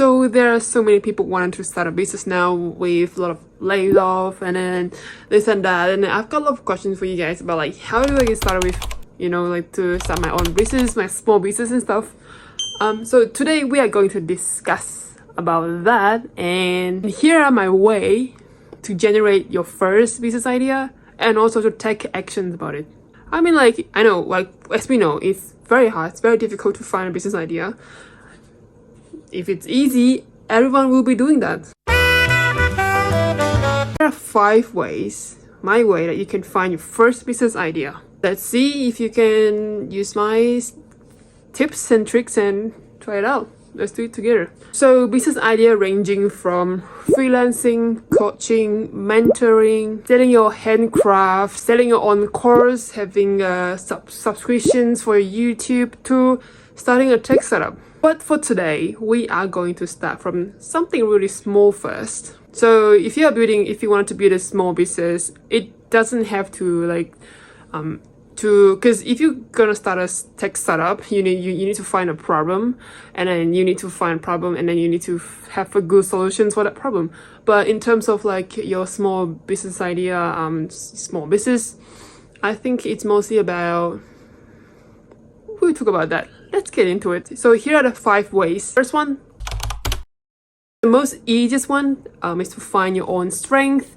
So there are so many people wanting to start a business now with a lot of layoff and then this and that, and I've got a lot of questions for you guys about like how do I get started with, you know, like to start my own business, my small business and stuff. So today we are going to discuss about that, and here are my way to generate your first business idea and also to take actions about it. I mean, like, I know, like, as we know, it's very hard, it's very difficult to find a business idea. If it's easy, everyone will be doing that. There are 5 ways, my way, that you can find your first business idea. Let's see if you can use my tips and tricks and try it out. Let's do it together. So business idea ranging from freelancing, coaching, mentoring, selling your handcraft, selling your own course, having subscriptions for YouTube, to starting a tech startup. But for today, we are going to start from something really small first. So if you want to build a small business, it doesn't have to like because if you're gonna start a tech startup, you need to find a problem, and then you need to find a problem, and then you need to have a good solutions for that problem. But in terms of like your small business idea, small business, I think it's mostly about, we'll talk about that. Let's get into it. So here are the 5 ways. First one, the most easiest one is to find your own strength,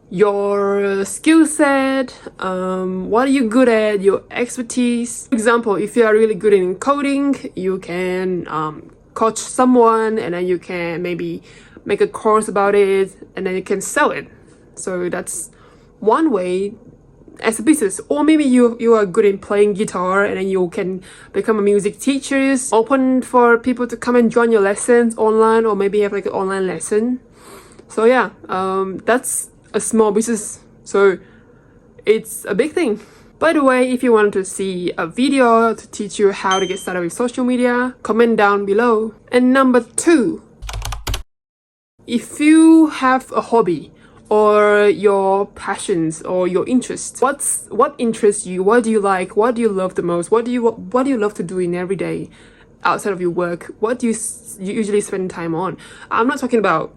your skill set, what are you good at, your expertise. For example, if you are really good in coding, you can coach someone, and then you can maybe make a course about it, and then you can sell it. So that's one way as a business. Or maybe you are good in playing guitar, and then you can become a music teacher, open for people to come and join your lessons online, or maybe have like an online lesson. So yeah, that's a small business, so it's a big thing. By the way, if you want to see a video to teach you how to get started with social media, comment down below. And number 2, if you have a hobby or your passions or your interests, what interests you, what do you like, what do you love the most, what do you love to do in every day outside of your work, what do you usually spend time on? I'm not talking about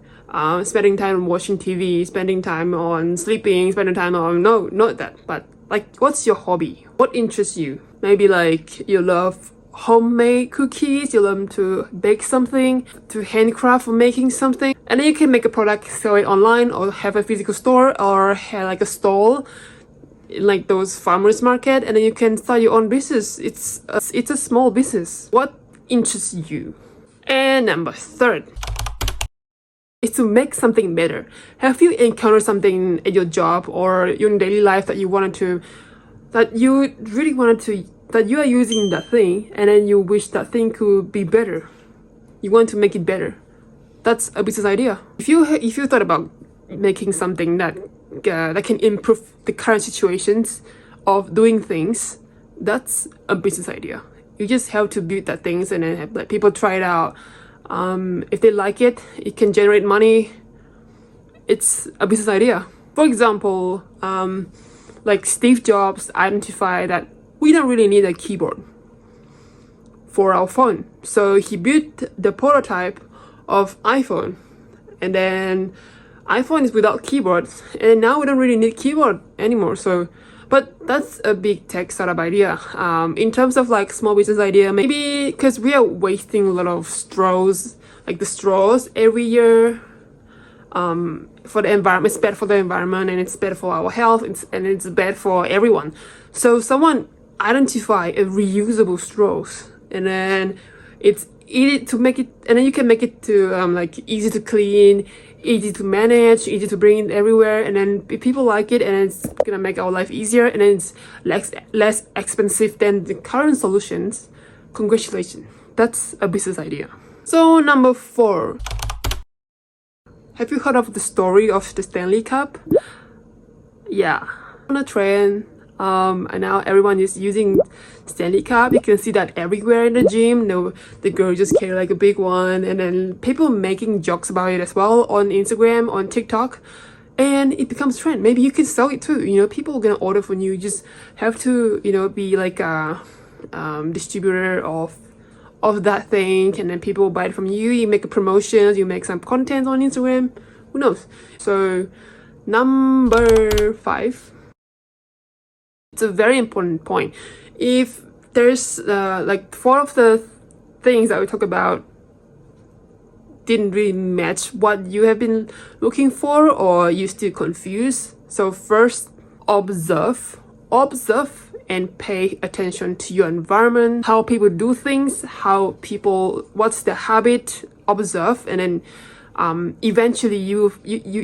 spending time watching TV, spending time on sleeping, spending time on, no, not that, but like, what's your hobby? What interests you? Maybe like you love homemade cookies, you love to bake something, to handcraft or making something, and then you can make a product, sell it online, or have a physical store, or have like a stall in like those farmers market, and then you can start your own business. It's a small business. What interests you? And number 3 is to make something better. Have you encountered something at your job or your daily life that you really wanted to, that you are using that thing, and then you wish that thing could be better? You want to make it better. That's a business idea. If you thought about making something that can improve the current situations of doing things, that's a business idea. You just have to build that things and then let people try it out. If they like it, it can generate money. It's a business idea. For example, like Steve Jobs identified that we don't really need a keyboard for our phone. So he built the prototype of iPhone, and then iPhone is without keyboards, and now we don't really need keyboard anymore. So, but that's a big tech startup idea. In terms of like small business idea, maybe because we are wasting a lot of straws, like the straws every year, for the environment. It's bad for the environment, and it's bad for our health, and it's bad for everyone. So someone identify a reusable straws, and then it's easy to make it, and then you can make it to like easy to clean, easy to manage, easy to bring it everywhere, and then if people like it, and it's gonna make our life easier, and then it's less expensive than the current solutions. Congratulations, that's a business idea. So number 4, have you heard of the story of the Stanley Cup? Yeah, on a trend. And now everyone is using Stanley Cup. You can see that everywhere in the gym. The girl just carry like a big one, and then people making jokes about it as well on Instagram, on TikTok, and it becomes trend. Maybe you can sell it too. You know, people are gonna order from you. You just have to, you know, be like a distributor of of that thing, and then people buy it from you. You make a promotions, you make some content on Instagram, who knows. So number 5, it's a very important point. If there's like 4 of the things that we talk about didn't really match what you have been looking for, or you still confused, so first, observe and pay attention to your environment, how people do things, what's their habit. Observe, and then eventually you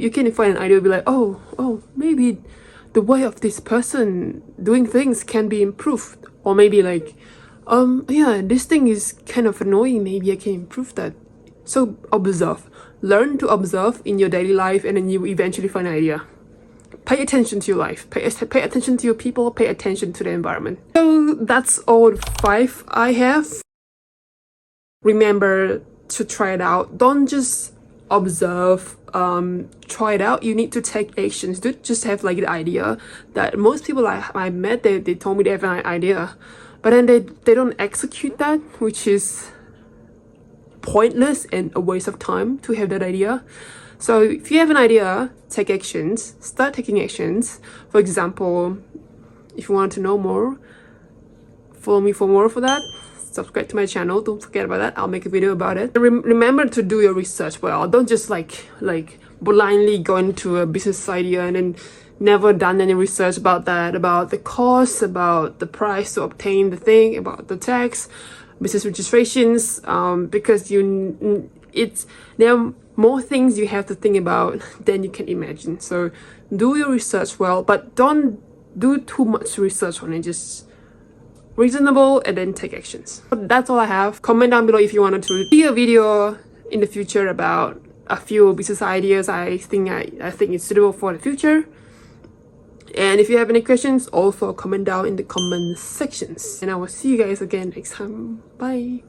can find an idea, be like, oh, maybe the way of this person doing things can be improved, or maybe like, yeah, this thing is kind of annoying, maybe I can improve that. So observe, learn to observe in your daily life, and then you eventually find an idea. Pay attention to your life, pay attention to your people, pay attention to the environment. So that's all the 5 I have. Remember to try it out. Don't just observe, try it out. You need to take actions. Don't just have like the idea. That most people I met, they told me they have an idea, but then they don't execute that, which is pointless and a waste of time to have that idea. So if you have an idea, take actions, start taking actions. For example, if you want to know more, follow me for more for that. Subscribe to my channel, don't forget about that. I'll make a video about it. Remember to do your research well. Don't just like blindly go into a business idea and then never done any research about that, about the cost, about the price to obtain the thing, about the tax, business registrations, because there are more things you have to think about than you can imagine. So do your research well, but don't do too much research on it. Just reasonable, and then take actions. That's all I have. Comment down below if you wanted to see a video in the future about a few business ideas I think is suitable for the future. And if you have any questions, also comment down in the comment sections. And I will see you guys again next time. Bye.